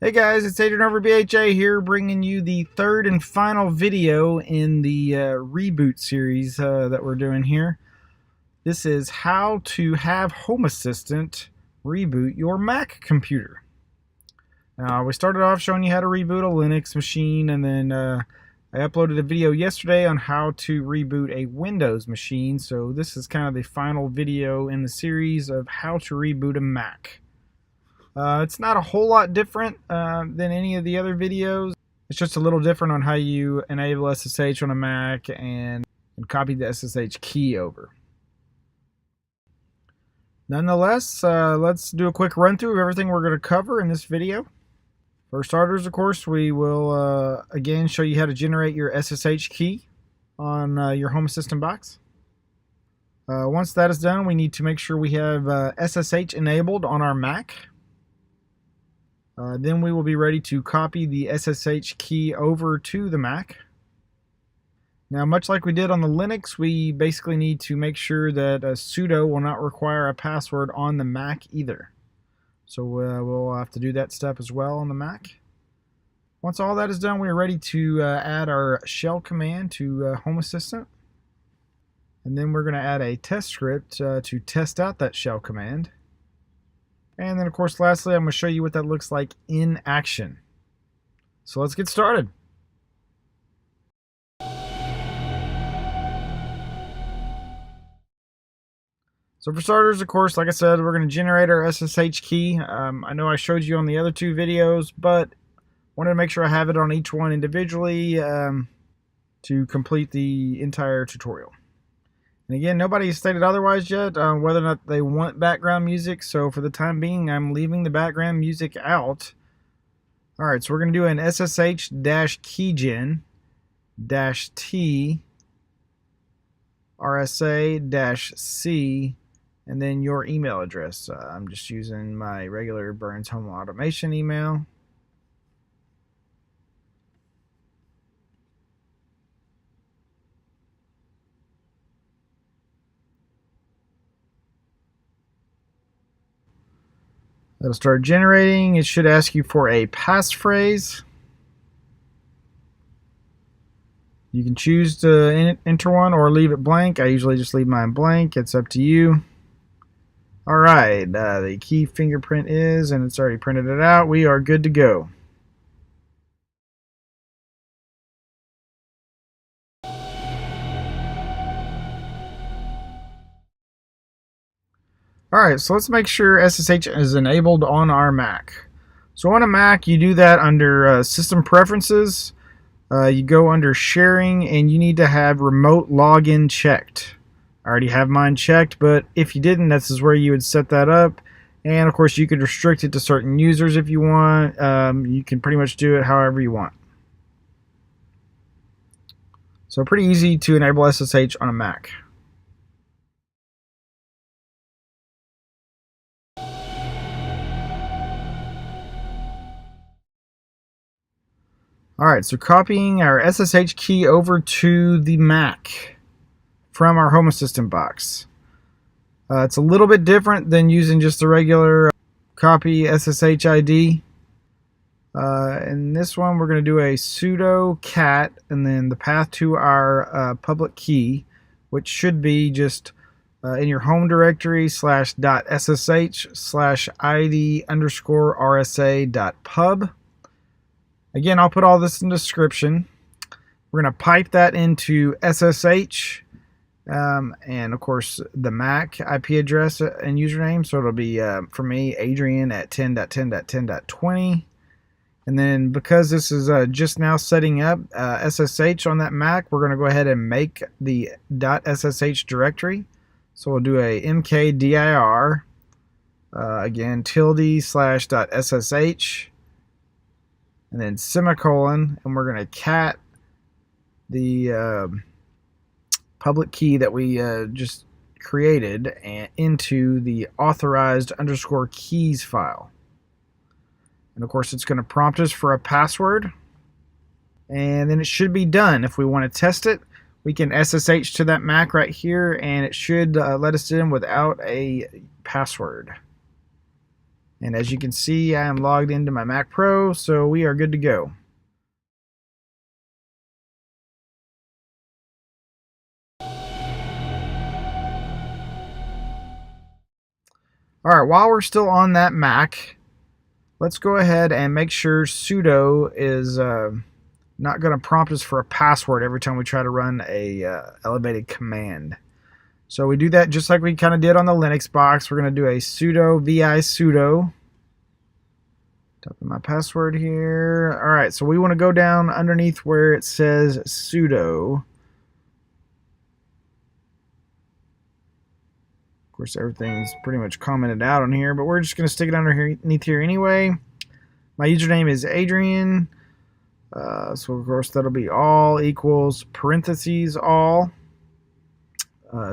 Hey guys, it's Adrian over BHA here, bringing you the third and final video in the reboot series that we're doing here. This is how to have Home Assistant reboot your Mac computer. Now, we started off showing you how to reboot a Linux machine, and then I uploaded a video yesterday on how to reboot a Windows machine. So this is kind of the final video in the series of how to reboot a Mac. It's not a whole lot different than any of the other videos. It's just a little different on how you enable SSH on a Mac and copy the SSH key over. Nonetheless, let's do a quick run through of everything we're going to cover in this video. For starters, of course, we will again show you how to generate your SSH key on your Home Assistant box. Once that is done, we need to make sure we have SSH enabled on our Mac. Then we will be ready to copy the SSH key over to the Mac. Now, much like we did on the Linux, we basically need to make sure that sudo will not require a password on the Mac either. So we'll have to do that step as well on the Mac. Once all that is done, we are ready to add our shell command to Home Assistant. And then we're going to add a test script to test out that shell command. And then, of course, lastly, I'm going to show you what that looks like in action. So let's get started. So for starters, of course, like I said, we're going to generate our SSH key. I know I showed you on the other two videos, but wanted to make sure I have it on each one individually to complete the entire tutorial. And again, nobody has stated otherwise yet on whether or not they want background music, so for the time being, I'm leaving the background music out. Alright, so we're going to do an SSH-keygen-T RSA-C and then your email address. I'm just using my regular Burns Home Automation email. It'll start generating. It should ask you for a passphrase. You can choose to enter one or leave it blank. I usually just leave mine blank. It's up to you. Alright, the key fingerprint is, and it's already printed it out. We are good to go. Alright, so let's make sure SSH is enabled on our Mac. So on a Mac, you do that under System Preferences. You go under Sharing, and you need to have Remote Login checked. I already have mine checked, but if you didn't, this is where you would set that up. And of course, you could restrict it to certain users if you want. You can pretty much do it however you want. So pretty easy to enable SSH on a Mac. Alright, so copying our SSH key over to the Mac from our Home Assistant box. It's a little bit different than using just the regular copy SSH ID. In this one, we're going to do a sudo cat and then the path to our public key, which should be just in your home directory /.ssh/id_rsa.pub. Again, I'll put all this in the description. We're going to pipe that into SSH and, of course, the Mac IP address and username. So it'll be, for me, Adrian at 10.10.10.20. And then because this is just now setting up SSH on that Mac, we're going to go ahead and make the .ssh directory. So we'll do a mkdir, again, ~/.ssh. And then semicolon, and we're going to cat the public key that we just created and into the authorized _keys file. And of course, it's going to prompt us for a password. And then it should be done. If we want to test it, we can SSH to that Mac right here, and it should let us in without a password. And as you can see, I am logged into my Mac Pro, so we are good to go. Alright, while we're still on that Mac, let's go ahead and make sure sudo is not going to prompt us for a password every time we try to run a elevated command. So we do that just like we kind of did on the Linux box. We're going to do a sudo vi sudo. Type in my password here. Alright, so we want to go down underneath where it says sudo. Of course, everything's pretty much commented out on here, but we're just going to stick it underneath here anyway. My username is Adrian. So of course that'll be all equals parentheses all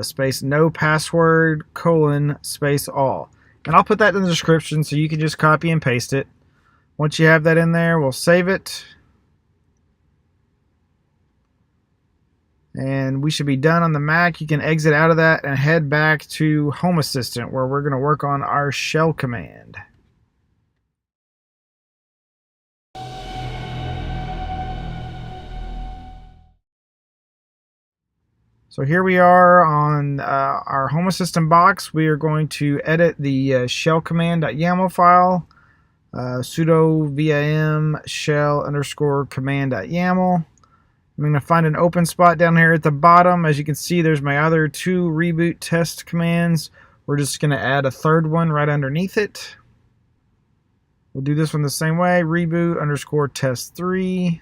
space no password colon space all. And I'll put that in the description so you can just copy and paste it. Once you have that in there, we'll save it. And we should be done on the Mac. You can exit out of that and head back to Home Assistant, where we're going to work on our shell command. So here we are on our Home Assistant box. We are going to edit the shell command.yaml file, sudo vim shell underscore command.yaml. I'm going to find an open spot down here at the bottom. As you can see, there's my other two reboot test commands. We're just going to add a third one right underneath it. We'll do this one the same way. Reboot underscore test3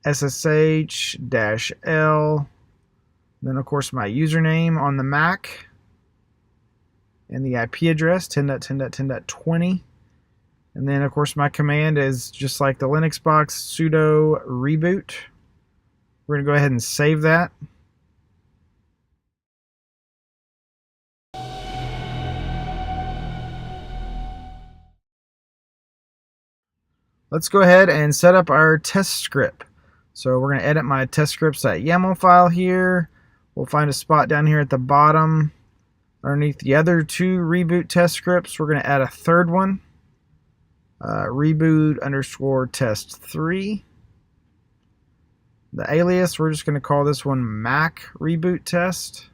ssh-l. Then, of course, my username on the Mac and the IP address 10.10.10.20. And then, of course, my command is just like the Linux box, sudo reboot. We're going to go ahead and save that. Let's go ahead and set up our test script. So we're going to edit my test scripts.yaml file here. We'll find a spot down here at the bottom underneath the other two reboot test scripts. We're going to add a third one, reboot underscore test3. The alias, we're just going to call this one Mac reboot test.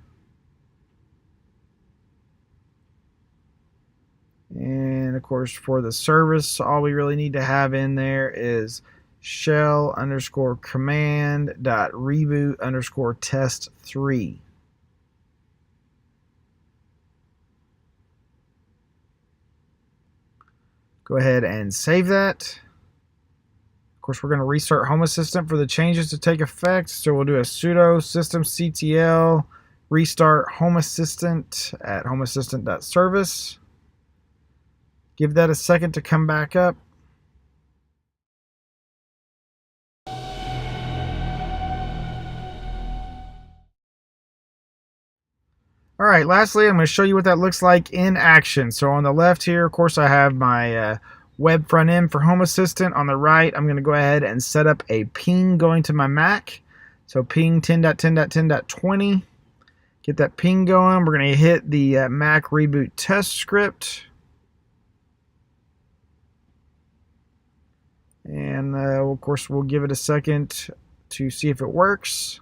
And of course, for the service, all we really need to have in there is shell underscore command dot reboot underscore test3. Go ahead and save that. Of course, we're going to restart Home Assistant for the changes to take effect. So we'll do a sudo systemctl restart Home Assistant at homeassistant.service. Give that a second to come back up. Alright, lastly, I'm going to show you what that looks like in action. So on the left here, of course, I have my web front end for Home Assistant. On the right, I'm going to go ahead and set up a ping going to my Mac. So ping 10.10.10.20. Get that ping going. We're going to hit the Mac reboot test script. And of course, we'll give it a second to see if it works.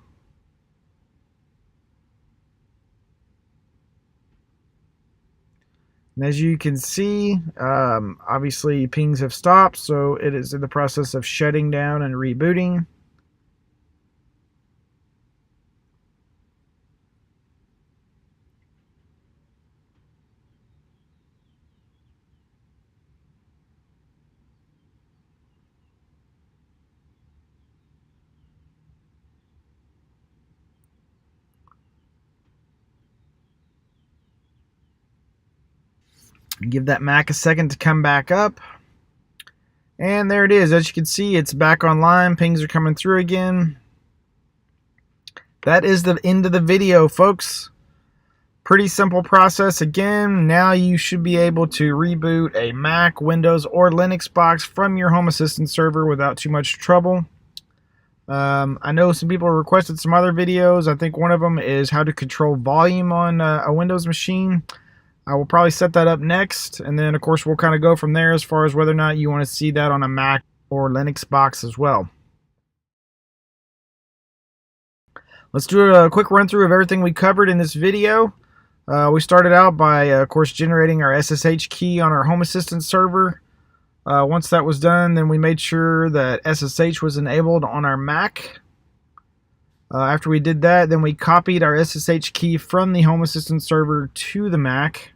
And as you can see, obviously pings have stopped, so it is in the process of shutting down and rebooting. Give that Mac a second to come back up. And there it is. As you can see, it's back online. Pings are coming through again. That is the end of the video, folks. Pretty simple process. Again, now you should be able to reboot a Mac, Windows, or Linux box from your Home Assistant server without too much trouble. I know some people requested some other videos. I think one of them is how to control volume on a Windows machine. I will probably set that up next, and then of course we'll kind of go from there as far as whether or not you want to see that on a Mac or Linux box as well. Let's do a quick run through of everything we covered in this video. We started out by, of course, generating our SSH key on our Home Assistant server. Once that was done, then we made sure that SSH was enabled on our Mac. After we did that, then we copied our SSH key from the Home Assistant server to the Mac.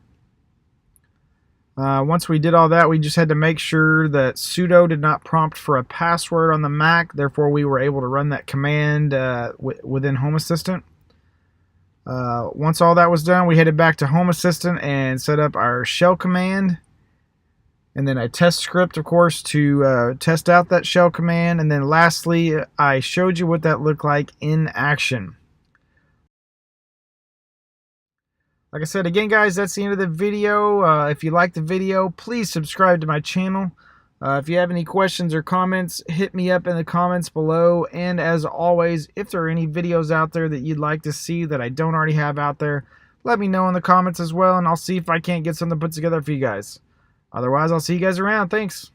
Once we did all that, we just had to make sure that sudo did not prompt for a password on the Mac. Therefore, we were able to run that command within Home Assistant. Once all that was done, we headed back to Home Assistant and set up our shell command. And then a test script, of course, to test out that shell command. And then lastly, I showed you what that looked like in action. Like I said, again, guys, that's the end of the video. If you liked the video, please subscribe to my channel. If you have any questions or comments, hit me up in the comments below. And as always, if there are any videos out there that you'd like to see that I don't already have out there, let me know in the comments as well, and I'll see if I can't get something put together for you guys. Otherwise, I'll see you guys around. Thanks.